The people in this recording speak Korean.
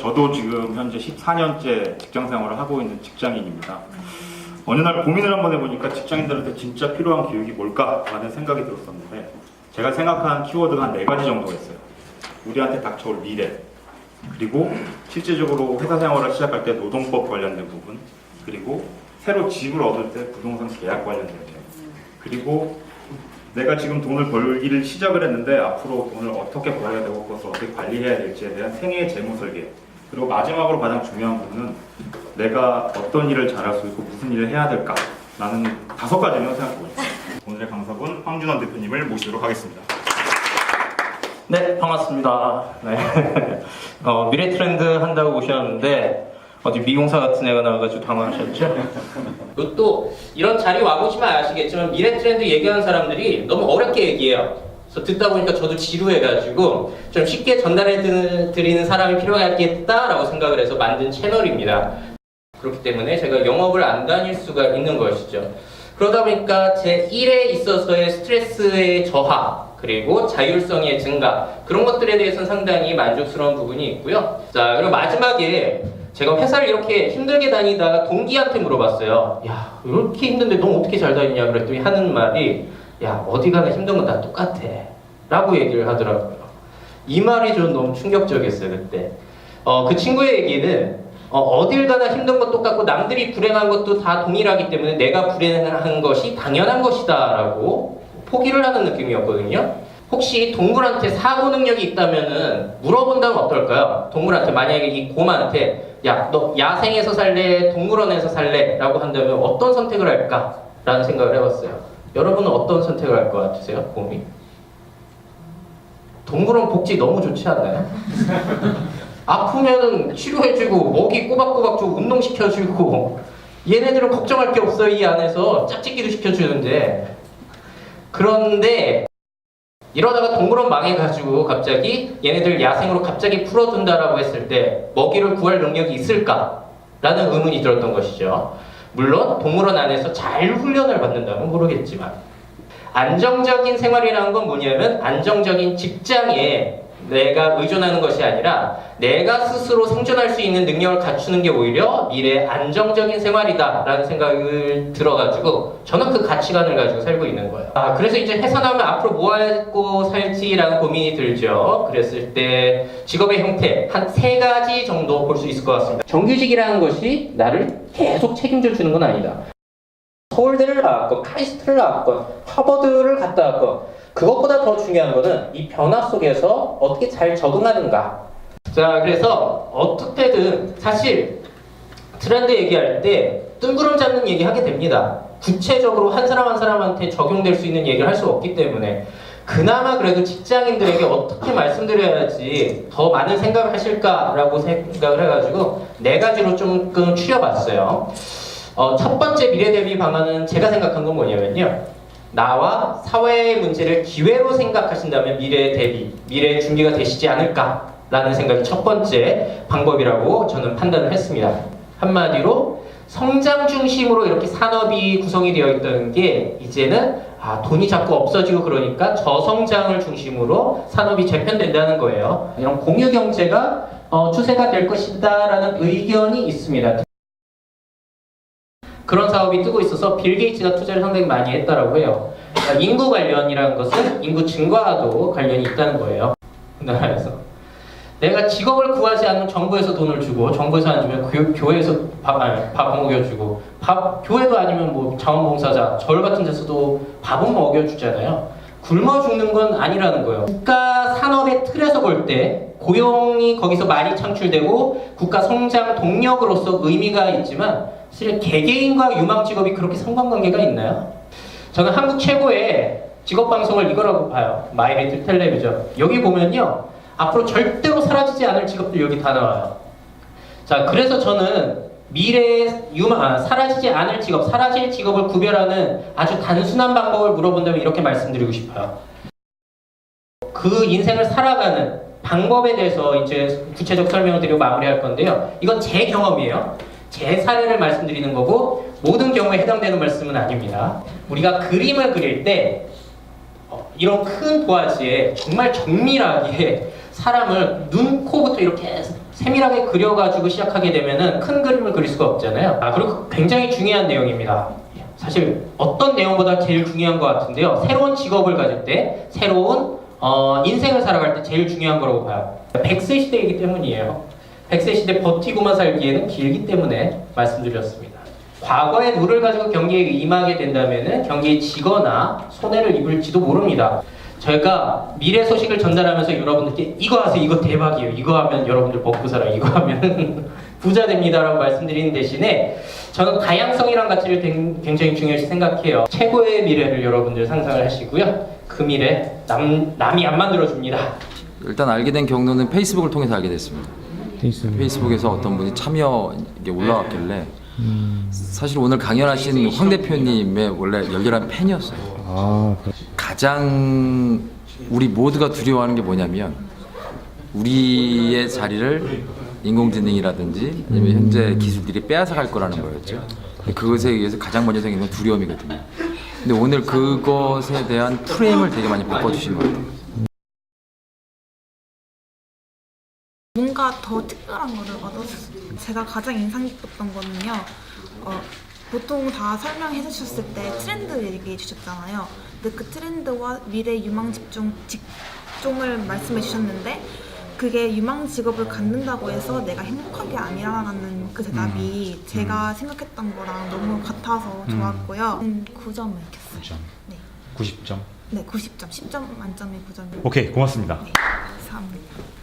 저도 지금 현재 14년째 직장 생활을 하고 있는 직장인입니다. 어느 날 고민을 한번 해보니까 직장인들한테 진짜 필요한 교육이 뭘까라는 생각이 들었었는데 제가 생각한 키워드가 한 4가지 정도가 있어요. 우리한테 닥쳐올 미래, 그리고 실제적으로 회사 생활을 시작할 때 노동법 관련된 부분, 그리고 새로 집을 얻을 때 부동산 계약 관련된 점, 그리고 내가 지금 돈을 벌기를 시작을 했는데 앞으로 돈을 어떻게 벌어야 되고 그것을 어떻게 관리해야 될지에 대한 생애 재무 설계, 그리고 마지막으로 가장 중요한 부분은 내가 어떤 일을 잘할 수 있고 무슨 일을 해야 될까라는 5가지를 생각해보고 있습니다. 오늘의 강사분 황준원 대표님을 모시도록 하겠습니다. 네, 반갑습니다. 네. 미래 트렌드 한다고 오셨는데 어디 미용사 같은 애가 나와가지고 당황하셨죠? 또 이런 자리 와보시면 아시겠지만 미래 트렌드 얘기하는 사람들이 너무 어렵게 얘기해요. 그래서 듣다 보니까 저도 지루해가지고 좀 쉽게 전달해 드리는 사람이 필요하겠다라고 생각을 해서 만든 채널입니다. 그렇기 때문에 제가 영업을 안 다닐 수가 있는 것이죠. 그러다 보니까 제 1에 있어서의 스트레스의 저하, 그리고 자율성의 증가, 그런 것들에 대해서는 상당히 만족스러운 부분이 있고요. 자, 그리고 마지막에 제가 회사를 이렇게 힘들게 다니다가 동기한테 물어봤어요. 야, 이렇게 힘든데 너 어떻게 잘 다니냐 그랬더니 하는 말이, 야, 어디 가나 힘든 건 다 똑같아 라고 얘기를 하더라고요. 이 말이 좀 너무 충격적이었어요, 그때. 그 친구의 얘기는 어딜 가나 힘든 건 똑같고 남들이 불행한 것도 다 동일하기 때문에 내가 불행한 것이 당연한 것이다 라고 포기를 하는 느낌이었거든요. 혹시 동물한테 사고 능력이 있다면은 물어본다면 어떨까요? 동물한테 만약에 이 곰한테 야, 너 야생에서 살래? 동물원에서 살래? 라고 한다면 어떤 선택을 할까? 라는 생각을 해봤어요. 여러분은 어떤 선택을 할 것 같으세요? 곰이? 동물원 복지 너무 좋지 않나요? 아프면은 치료해주고 먹이 꼬박꼬박 주고 운동시켜주고 얘네들은 걱정할 게 없어요. 이 안에서 짝짓기도 시켜주는데. 그런데 이러다가 동물원 망해가지고 갑자기 얘네들 야생으로 갑자기 풀어둔다라고 했을 때 먹이를 구할 능력이 있을까? 라는 의문이 들었던 것이죠. 물론 동물원 안에서 잘 훈련을 받는다면 모르겠지만 안정적인 생활이라는 건 뭐냐면 안정적인 직장에 내가 의존하는 것이 아니라 내가 스스로 생존할 수 있는 능력을 갖추는 게 오히려 미래의 안정적인 생활이다 라는 생각을 들어가지고 저는 그 가치관을 가지고 살고 있는 거예요. 그래서 이제 회사 나오면 앞으로 뭐 하고 살지라는 고민이 들죠. 그랬을 때 직업의 형태 한 3가지 정도 볼 수 있을 것 같습니다. 정규직이라는 것이 나를 계속 책임져 주는 건 아니다. 서울대를 나왔건 카이스트를 나왔건 하버드를 갔다 왔건 그것보다 더 중요한 거는 이 변화 속에서 어떻게 잘 적응하는가. 자, 그래서 어떻게든 사실 트렌드 얘기할 때 뜬구름 잡는 얘기 하게 됩니다. 구체적으로 한 사람 한 사람한테 적용될 수 있는 얘기를 할 수 없기 때문에 그나마 그래도 직장인들에게 어떻게 말씀드려야지 더 많은 생각을 하실까라고 생각을 해가지고 4가지로 조금 추려봤어요. 첫 번째 미래 대비 방안은 제가 생각한 건 뭐냐면요. 나와 사회의 문제를 기회로 생각하신다면 미래 대비, 미래 준비가 되시지 않을까라는 생각이 첫 번째 방법이라고 저는 판단을 했습니다. 한마디로 성장 중심으로 이렇게 산업이 구성이 되어 있던 게 이제는 돈이 자꾸 없어지고 그러니까 저성장을 중심으로 산업이 재편된다는 거예요. 이런 공유 경제가 추세가 될 것이다라는 의견이 있습니다. 그런 사업이 뜨고 있어서 빌 게이츠가 투자를 상당히 많이 했다라고 해요. 그러니까 인구 관련이라는 것은 인구 증가와도 관련이 있다는 거예요. 우리나라에서 내가 직업을 구하지 않는 정부에서 돈을 주고 정부에서 안 주면 교회에서 밥 먹여주고 교회도 아니면 뭐 자원봉사자 절 같은 데서도 밥은 먹여주잖아요. 굶어 죽는 건 아니라는 거예요. 국가 산업의 틀에서 볼 때 고용이 거기서 많이 창출되고 국가 성장 동력으로서 의미가 있지만 사실 개개인과 유망 직업이 그렇게 상관관계가 있나요? 저는 한국 최고의 직업 방송을 이거라고 봐요. 마이리틀 텔레비전. 여기 보면요. 앞으로 절대로 사라지지 않을 직업들 여기 다 나와요. 자, 그래서 저는 미래에 사라지지 않을 직업, 사라질 직업을 구별하는 아주 단순한 방법을 물어본다면 이렇게 말씀드리고 싶어요. 그 인생을 살아가는 방법에 대해서 이제 구체적 설명을 드리고 마무리할 건데요. 이건 제 경험이에요. 제 사례를 말씀드리는 거고 모든 경우에 해당되는 말씀은 아닙니다. 우리가 그림을 그릴 때 이런 큰 도화지에 정말 정밀하게 사람을 눈, 코부터 이렇게 세밀하게 그려가지고 시작하게 되면은 큰 그림을 그릴 수가 없잖아요. 그리고 굉장히 중요한 내용입니다. 사실 어떤 내용보다 제일 중요한 것 같은데요. 새로운 직업을 가질 때, 새로운 인생을 살아갈 때 제일 중요한 거라고 봐요. 100세 시대이기 때문이에요. 100세 시대 버티고만 살기에는 길기 때문에 말씀드렸습니다. 과거의 룰을 가지고 경기에 임하게 된다면은 경기에 지거나 손해를 입을지도 모릅니다. 저희가 미래 소식을 전달하면서 여러분들께 이거 하세요, 이거 대박이에요, 이거 하면 여러분들 먹고 살아요, 이거 하면 부자 됩니다라고 말씀드리는 대신에 저는 다양성이란 가치를 굉장히 중요시 생각해요. 최고의 미래를 여러분들 상상을 하시고요. 그 미래 남이 안 만들어줍니다. 일단 알게 된 경로는 페이스북을 통해서 알게 됐습니다. 페이스북에서 어떤 분이 참여 이게 올라왔길래 사실 오늘 강연하신 황 대표님의 원래 열렬한 팬이었어요. 가장 우리 모두가 두려워하는 게 뭐냐면 우리의 자리를 인공지능이라든지 아니면 현재 기술들이 빼앗아갈 거라는 거였죠. 그것에 의해서 가장 먼저 생기는 건 두려움이거든요. 근데 오늘 그것에 대한 프레임을 되게 많이 바꿔주신 것 같아요. 뭔가 더 특별한 거를 얻었어요. 제가 가장 인상 깊었던 거는요. 보통 다 설명해 주셨을 때 트렌드 얘기해 주셨잖아요. 근데 그 트렌드와 미래 유망 직종을 말씀해 주셨는데 그게 유망 직업을 갖는다고 해서 내가 행복한 게 아니라는 그 대답이 제가 생각했던 거랑 너무 같아서 좋았고요. 9점 매겼어요. 9점. 네. 90점. 네, 90점. 10점 만점에 9점. 오케이, 고맙습니다. 네, 감사합니다.